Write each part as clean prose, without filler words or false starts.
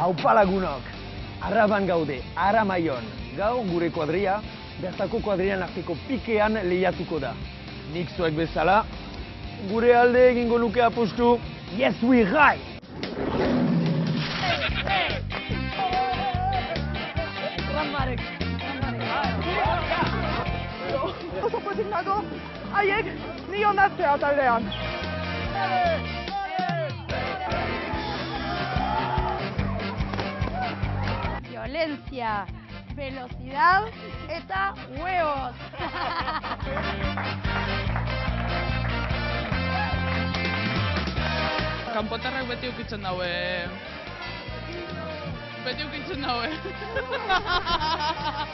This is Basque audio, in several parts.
Aupa lagunok, Araban gaude, Aramaion. Gaur gure kuadria, bertako kuadrian arteko pikean lehiatuko da. Nik zuek bezala, gure alde egingo nuke apustu, yes we ride! Oso pozik nago, haiek ni onartzea taldean. Violencia, velocidad eta huevos. Kanpotarrak beti ukitzen daue. Beti ukitzen daue.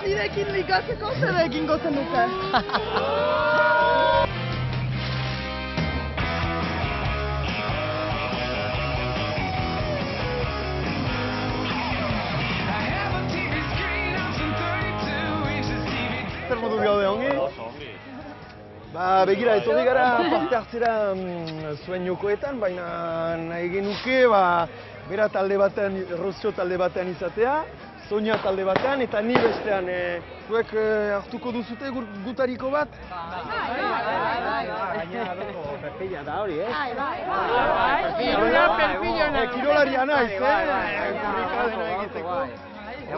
Nirekin ligatzeko zer egingo zenuke. Zer moduz gaude ongi? Begira, etorri gara parte hartzera zuen jokoetan, baina nahi genuke bera talde batean, Errozio talde batean izatea, Sonia talde batean eta ni bestean. Zuek hartuko duzute gutariko bat? Baina perfila da hori, ez? Kirolaria naiz, kurrikadena egiteko.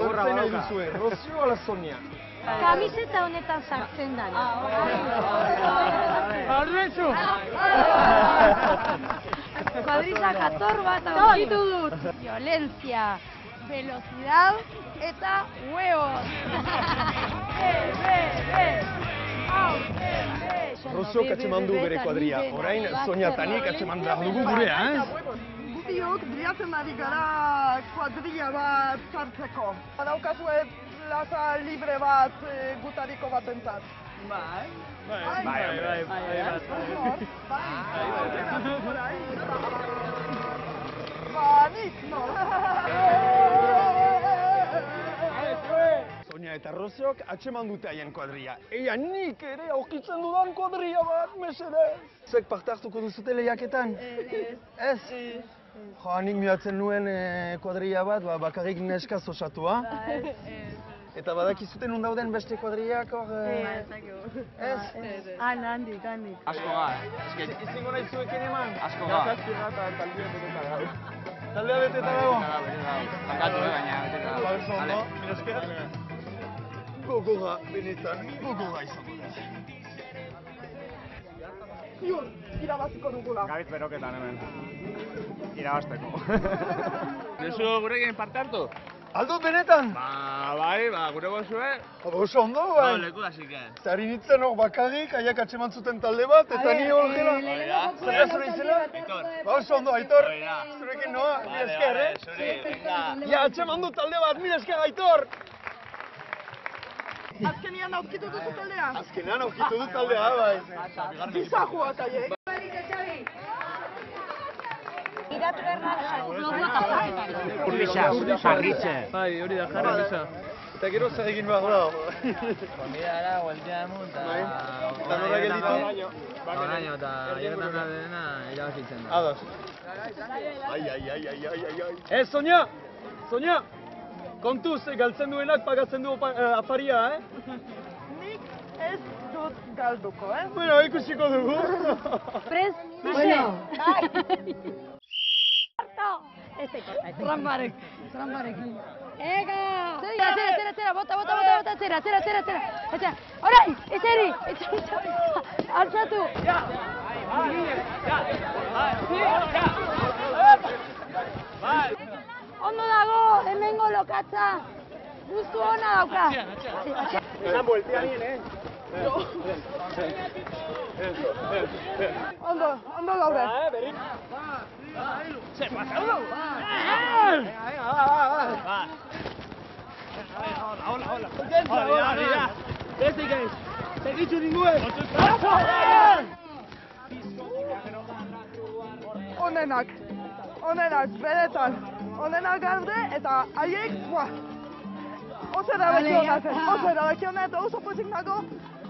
Hortzen nahi duzue, Errozio ala Sonia? Kamiseta honetan sartzen da. Arrezu! Kuadriza 14 bat aurkitu dut. Violencia, velocidad eta huevos. Erroziok atxeman du bere kuadria, orain Sonia eta nik atxeman behar dugu gurea, Guztiok bilatzen ari gara kuadria bat sartzeko. Badaukazue plaza libre bat gutariko batentzat. Bai. Nik, no. Sonia eta Erroziok atxeman dute haien kuadria. Ea nik ere aurkitzen dudan kuadria bat, mesedez. Zuek parte hartuko duzute lehiaketan? Ez. Jo, nik miratzen nuen kuadria bat, bakarrik neskaz osatua. Eta badakizuten non dauden beste kuadriak hor? Ez? Handik. Asko ga, Izingo nahi zuekin eman? asko ga. Taldea beteta dago? Bakatu, baina beteta dago. Oso ondo, mila esker. Gogorra, benetan, gogorra izango da. Ziur, irabaziko dugula. Gabiz beroketan hemen. Irabazteko. Duzu gurekin parte hartu? Aldut benetan? Bai, gure gozue. Oso ondo, bai. Leku da zike. Zari nintzen hor bakarrik, aiak atxeman zuten talde bat, eta ni hor gela. Zer da zure izena? Aitor. Oso ondo, Aitor. Hori da. Zurekin noa, mila esker, Zuri, venga. Ja, atxeman du talde bat, mila esker, Aitor. Azkenian aurkitu duzu taldea. Azkenean aurkitu dut taldea, bai. Bizajuak haiek. Urbisa, parritxe. Bai, hori da, jarra bisa. Eta gero zer egin behar da. Komidara, gueltea emun, Eta nora gelditu? Horaino, eta aieretan da dena irabazitzen da. Ados. Ai. Sonia! Sonia! Kontuz, galtzen duenak pagatzen du afaria, Nik ez dut galduko, Bueno, ikusiko dugu. Prest, Trambarekin. Ega! Zera, bota, zera. Orain, etxeri! Altzatu! Ondo dago, hemengo lokatza. Guztu ona dauka. Eran bueltea nien, Ondo gaude. Zer, pasau! Hola. Bezik ez. Segitzu ninguen. Onenak, benetan. Onenak gaude eta haiek, oso erabaki honatzen, oso pozik nago,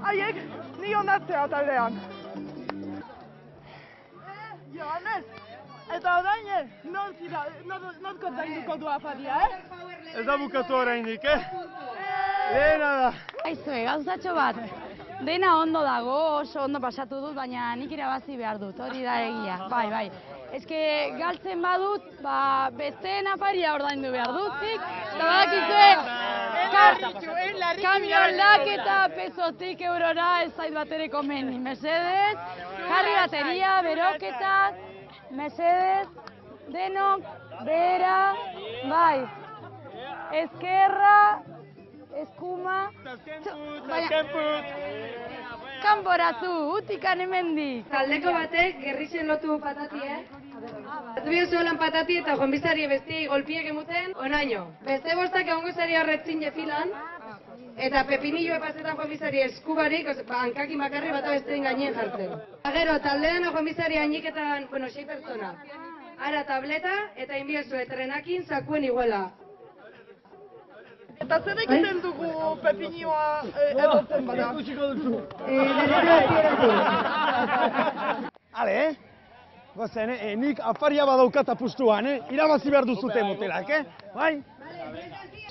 haiek ni onartzea taldean. Johannes, Eta orain, nork ordainduko du afaria, Ez da bukatu oraindik, Lehena da. Aizue, gauzatxo bat. Dena ondo dago, oso ondo pasatu dut, baina nik irabazi behar dut, hori da egia. Bai. Eske galtzen badut, besteen afaria ordaindu behar dutik. Eta badakizue, kambio aldaketa pesotik eurora ez zait bat ere komeni. Mesedez, jarri bateria, beroketa, mesedez, denok, behera, bai. Ezkerra, eskuma, kanporatu, utikan hemendik. Taldeko batek gerrixen lotu patatie. Atubio zuelan patati eta jonbizari besti golpiek emuten, onaino. Beste bostak egongo zari horretzin jefilan, eta pepinillo epazetan jonbizari eskubarik, hankaki makarri bat abestein gainen jartzen. Gero, taldean jonbizari hainiketan, 6 pertsona. Ara tableta eta inbiezue trenakin zakuen iguela. Eta zer egiten dugu pepinioa edotzen bada? Ale, gozen, nik afaria badaukat apustuan, irabazi behar duzute motelak, bai?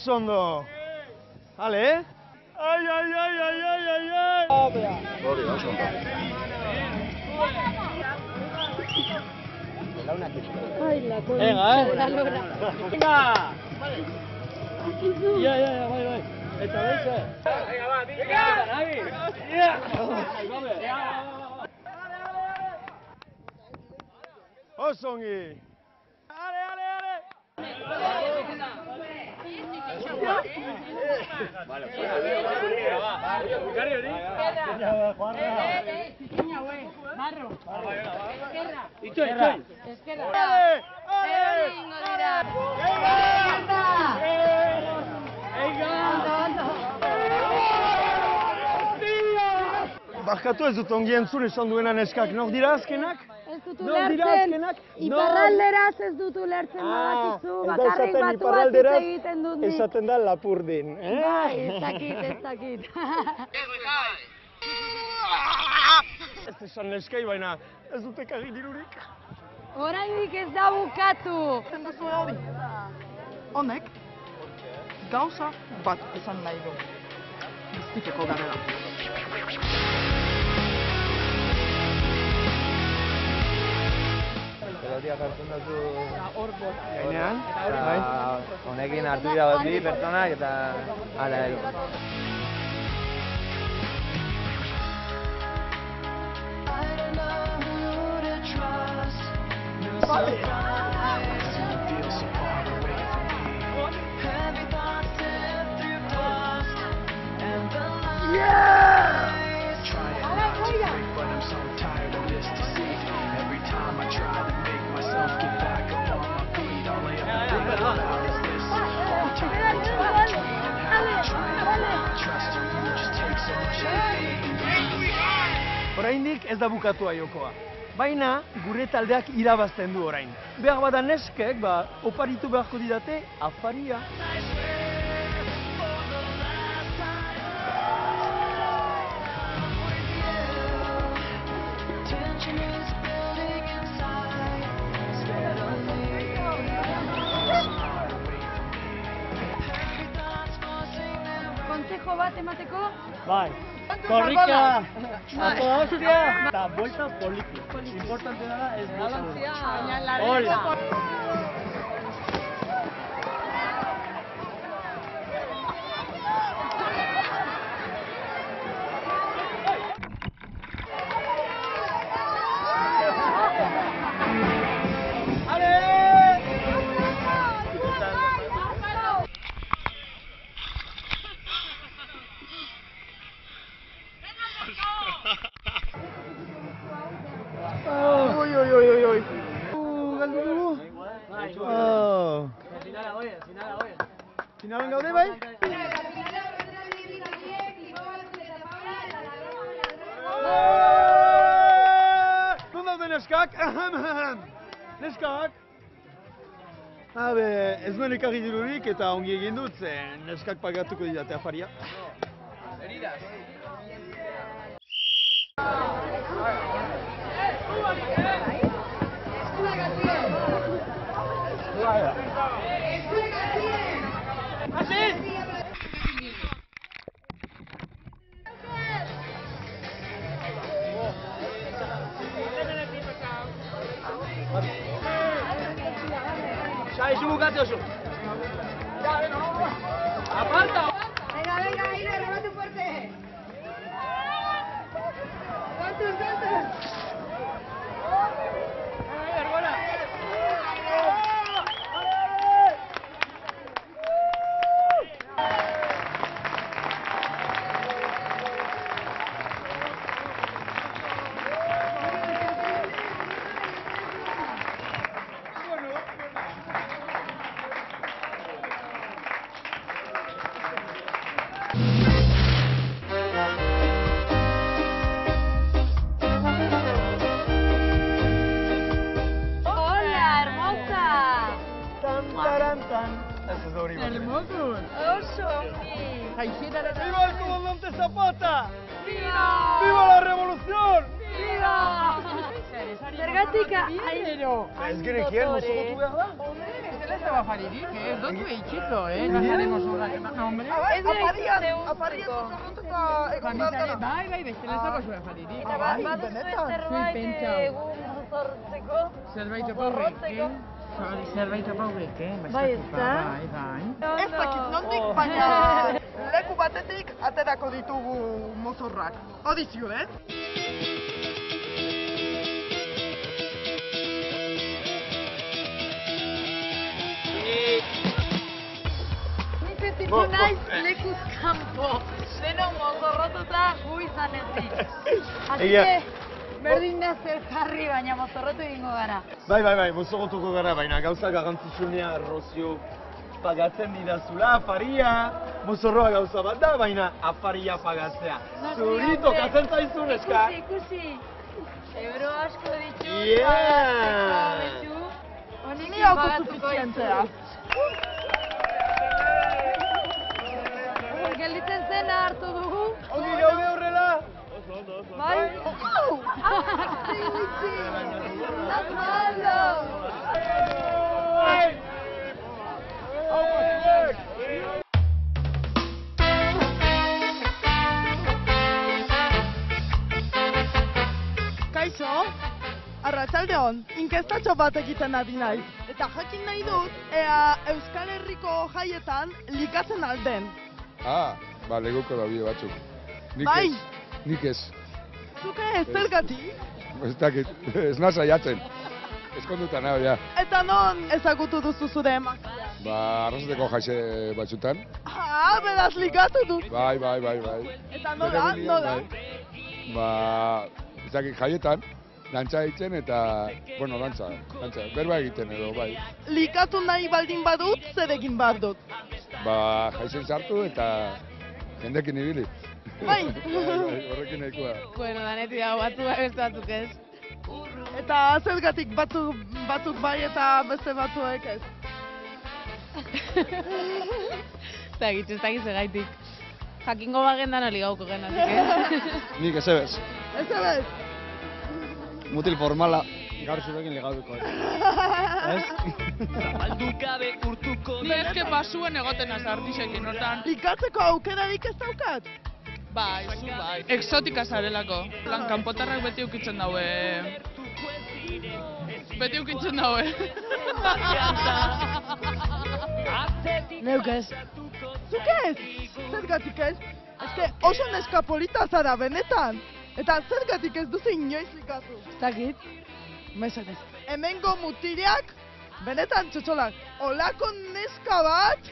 Zondo. Ale, Ai! Hori da, oso. Venga, Ya, bai. Eta beize. Venga, va, Osongi. Ale. Vale, Barkatu ez dut ongi entzun esan duena neskak, nor dira azkenak? Ez dut ulertzen, iparralderaz ez dut ulertzen badakizu, bakarrik batu bat hitz egiten dut nik. Esaten da lapurdin, Bai, ez dakit. Ez esan neskai baina, ez dute kagi dirurik. Oraindik ez da bukatu. Zen duzu hori. Honek, gauza bat esan nahi du. Biztikeko garela. Pelotiak hartzen duzu Gainean? honekin hartu dira bi pertsonak eta hala edo. Oraindik ez da bukatua jokoa. Baina, gure taldeak irabazten du orain. Behar bada neskek, oparitu beharko didate afaria. Kontzejo bat emateko? Bai. Korrika, ato hostia, eta vuelta poliki. Importante da ez buelta. Hola. Oi. Galdu dugu? Finalen gaude bai? Non daude neskak? Neskak? Ez nuen ekarri dirurik eta ongi egin dut, neskak pagatuko didate afaria. Eskuak Sai, zu bukate oso. Aparta! Venga, venga, Aire, remate fuerte. ¡Saltos, saltos! ¡Viva el comandante Zapata! ¡Viva! ¡Viva la revolución! Zergatik airo. Ez gerekien, mozogotu behar da? Ez da bafaririk, ez dotu eitxiko, nazaremos horrak eta, hombre. Afarian zorrotuta egon behar gara. Bai, bestela ez dago zuen afaririk. Zerbait oporrik, Zerbait oporrik, Bai, ez da? Bai. Ez dakit nondik, baina leku batetik aterako ditugu mozorrak. Odizio, Sentitu naiz lekuz kanpo. Deno mozorrotuta gu izanetik. Así que, berdin da zer jarri, baina mozorrotu egingo gara. Bai, mozogotuko gara, baina gauza garrantzitsunea, Rozio, pagatzen didazula afaria. Mozorroa gauza bat da, baina afaria pagatzea. Zuri tokatzen zaizun, eska? Ikusi. Euro asko ditu. Yeah! Ni autosuficientea. Gelditzen zena hartu dugu. Ongi gaude horrela? Bai? Kaixo, arratsaldeon, inkestatxo bat egiten ari naiz. Eta jakin nahi dut, ea Euskal Herriko jaietan likatzen alden. Ba, leguko da bide batzuk. Bai. Nik ez. Zuke ez, zergatik? Ez dakit, ez nasa jatzen. Eskonduta nago, ja. Eta non ezagutu duzu zure emakia? Ba, arrasateko jaize batzutan. Beraz likatu dut. Bai. Eta nola? Ba, ez dakit jaietan, dantza egiten eta, bueno, dantza, berba egiten edo, bai. Likatu nahi baldin badut, zer egin behar dut? Ba, jaizen sartu eta jendekin ibili. Bai. Horrekin nahikoa. Bueno, danetik dago batzuk ez. Eta zergatik batzuk bai eta beste batzuek ez? Ez dakit zegaitik. Jakingo bagendan aligauko genatik, ez? Nik ez ebez. Ez ebez? Mutil formala. Gaur zurekin ligatuko. Ni eske pasuen egoten azartisekin hortan. Likatzeko aukerarik ez daukat? Bai, zu bai. Exotika zarelako. Plan, kanpotarrak beti ukitzen daue. Neuk ez. Zuk ez? Zergatik ez? Eske oso neska polita zara benetan. Eta zergatik ez duzu inoiz likatu? Ez dakit. Mesedez. Hemengo mutilak, benetan txotxolak, olako neska bat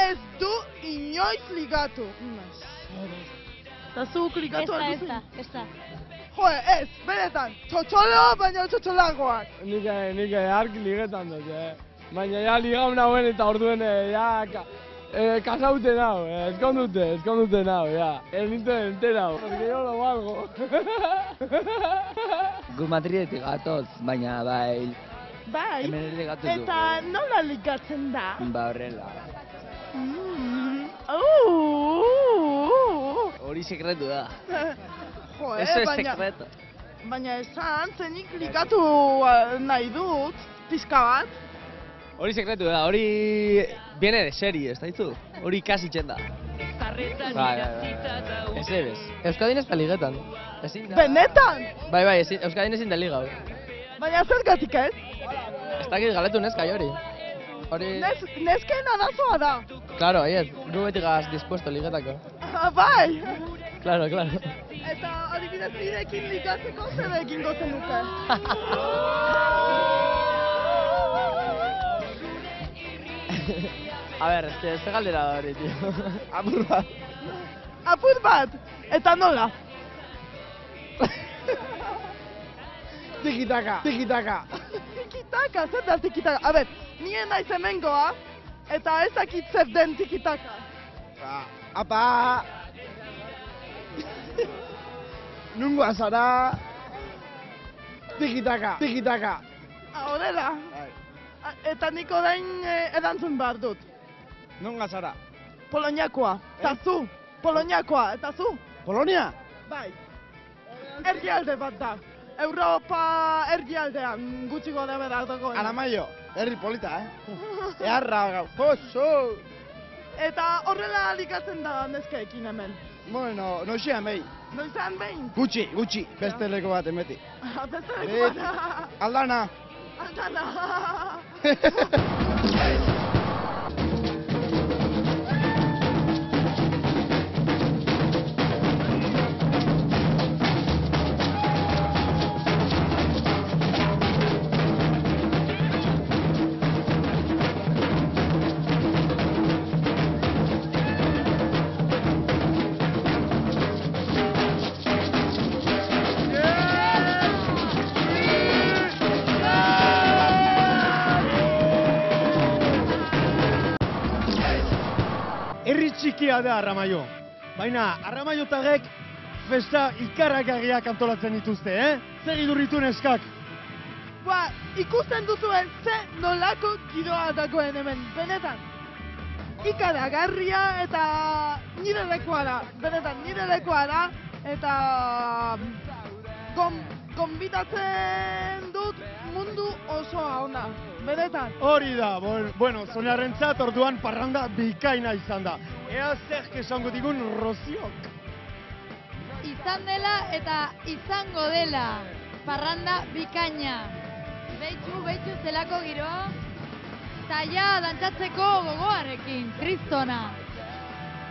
ez du inoiz ligatu. Eta zuk ligatu alduzu? Ez da. Jo, ez, benetan, txotxolo baina txotxolagoak. Nik argi ligetan dut, Baina ja ligau nauen eta orduen kasauten hau, eskondute hau, Ez nintzen entera hau, porque yo lo valgo. Gu Madridetik gatoz, baina bai, Bai, hemen ere ligatu dugu. eta nola ligatzen da? Ba horrela. Hori sekretu da. Jo, Eso es baina... sekreto. Baina esan, zenik ligatu nahi dut, pixka bat. Hori sekretu da, hori viene de serie, ez da ditu? Hori kasi txenda. Bai. Ez ebes. Euskadin ez da ligetan. Benetan? Bai, Euskadin ezin da liga. Baina zergatik ez? Ez dakit galetu neskai hori. Nesken arazoa da. Claro, aiet, gu beti gaz dispuesto ligetako. Bai! Claro. Eta adibidez nirekin ligatzeko zer egingo zenuke? A ber, ez galdera da hori, tio. Apur bat. Apur bat? Eta nola? Tikitaka. Tikitaka, zer da tikitaka? A ber, nien naiz hemengoa, eta ez dakit zer den tikitaka. Apa! Nungoa zara? Tikitaka. Horrela? Eta nik orain erantzun behar dut. Nungoa zara? Poloniakoa. Eta zu? Poloniakoa. Eta zu? Polonia? Bai. Erdialde bat da. Europa erdialdean gutxi gora bera dagoen. Aramaio, herri polita, Eharra gau. Oso! Eta horrela ligatzen da neskeekin hemen. Bueno, noizean behin. Noizean behin? Gutxi. Beste leko bat emeti. Beste leko bat? Aldana. Herri txikia da Arramaio, baina arramaiotarrek festa ikaragarriak antolatzen dituzte, Zer idurritu neskak? Ikusten duzuen ze nolako giroa dagoen hemen, benetan. Ikaragarria eta nire lekoa da, benetan nire lekoa da, eta gonbidatzen dut mundu osoa ona. Benetan. Hori da, bueno, Soniarrentzat orduan parranda bikaina izan da. Ea zer esango digun Roziok. Izan dela eta izango dela parranda bikaina. Beitxu zelako giroa. Eta ja dantzatzeko gogoarekin, kristona.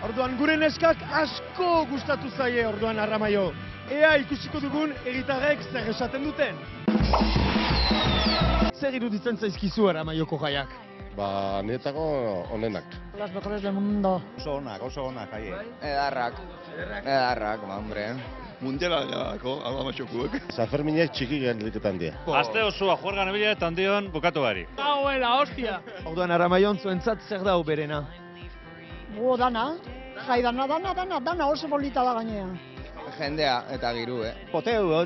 Orduan gure neskak asko gustatu zaie orduan Arramaio. Ea ikusiko dugun egitarrek zer esaten duten. Zer iruditzen zaizkizu Arramaioko jaiak? Niretako onenak. Las mejores del mundo. Oso onak, jaie. Edarrak, hombre. Mundialarako, Arramaiokuek. Sanferminek txiki geliketan dira. Aste osoa juergan ebila eta handion bukatu gari. Hauela, hostia! Orduan Arramaion zuentzat zer dau berena? Dana. Jai dana oso bolita da gainea. Jendea eta giru, Poteu, hau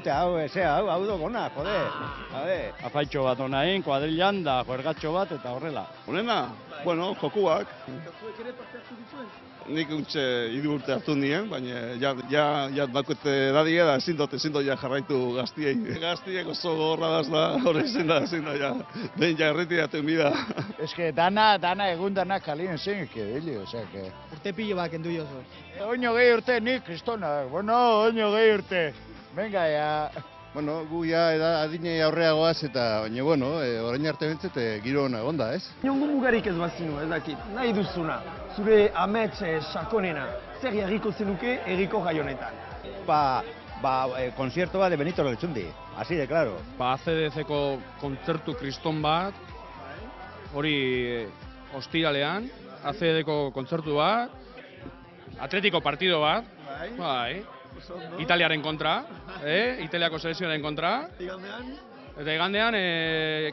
dogona, jode. Afaitxo bat onain, kuadrilan da, juergatxo bat eta horrela. Honena, bueno, jokuak. Nik untxe hiru urte hartu nien, baina ja bakote dadia da ezin dut ja jarraitu gaztiei. Gaztiek oso gorra dazla, hori ezin da, ja. Behin ja erretiratu mida. Eske dana egun dana kalien zen, osea, Urte pilo bat kendu jozu. Oino gehi urte nik, kristona. Bueno, oino gehi urte. Venga, ya. Bueno, gu ja adinei aurreagoaz eta, baina, bueno, orain arte bentzete giro hona egonda, ez? Niongo mugarik ez bazinu, ez dakit, nahi duzuna. Zure amets sakonena, zer jarriko zenuke erriko gai honetan? Konzierto bat de Benito Lertxundi, así de claro. ACDC-ko kontzertu kriston bat, hori ostiralean, ACDC-ko kontzertu bat, Atletiko partido bat, bai. Italiaren kontra, Italiako selekzioaren kontra. Eta igandean,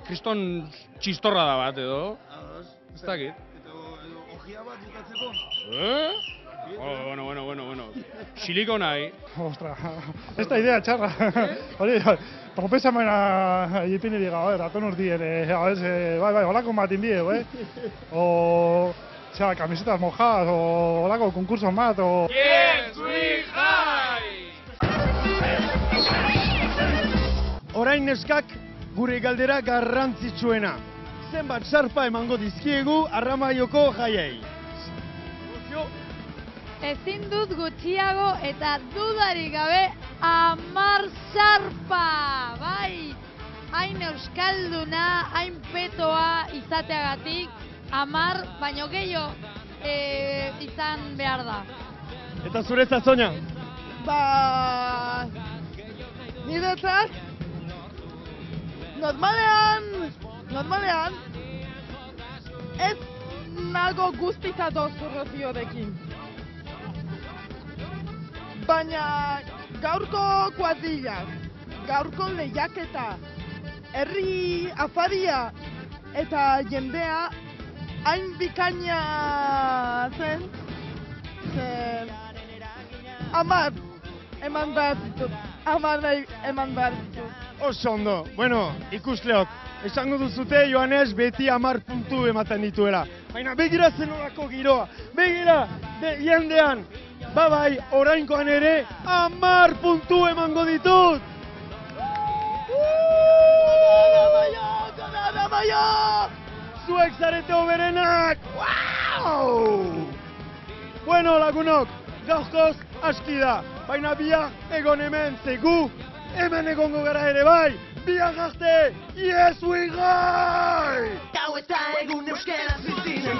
kriston txistorra da bat edo. Ez dakit. Eta ojia bat jikatzeko? Bueno. Xiliko nahi. Ostra, ez da idea txarra. Hori, proposamena ipini diga, raton urdi ere, bai, holako bat inbiego, O, camisetas mojadas, o holako konkurso bat, o... Yes, we high! Orain neskak gure galdera garrantzitsuena. zenbat sarpa emango dizkiegu Arramaioko jaiei. Ezin dut gutxiago eta dudarik gabe 10 sarpa, bai! Hain euskalduna, hain petoa izateagatik, 10 baino gehiago izan behar da. Eta zuretzat, Sonia? Niretzat, normalean, ez nago guztizatu Rociorekin. Baina gaurko kuadrillak, gaurko lehiaketa, herri afaria eta jendea hain bikaina zen, 10 eman behar ditut. Oso ondo. Bueno, ikusleok, esango duzute Joanes beti 10 puntu ematen dituela. Baina begira zenolako giroa, begira jendean. Bai, orainkoan ere 10 puntu emango ditut! Zuek zarete hoberenak! Bueno, lagunok, gaurkoz aski da, baina bihar egon hemen zegu, hemen egongo gara ere bai! Bihar arte, yes we go! Gau eta egun euskera zizinen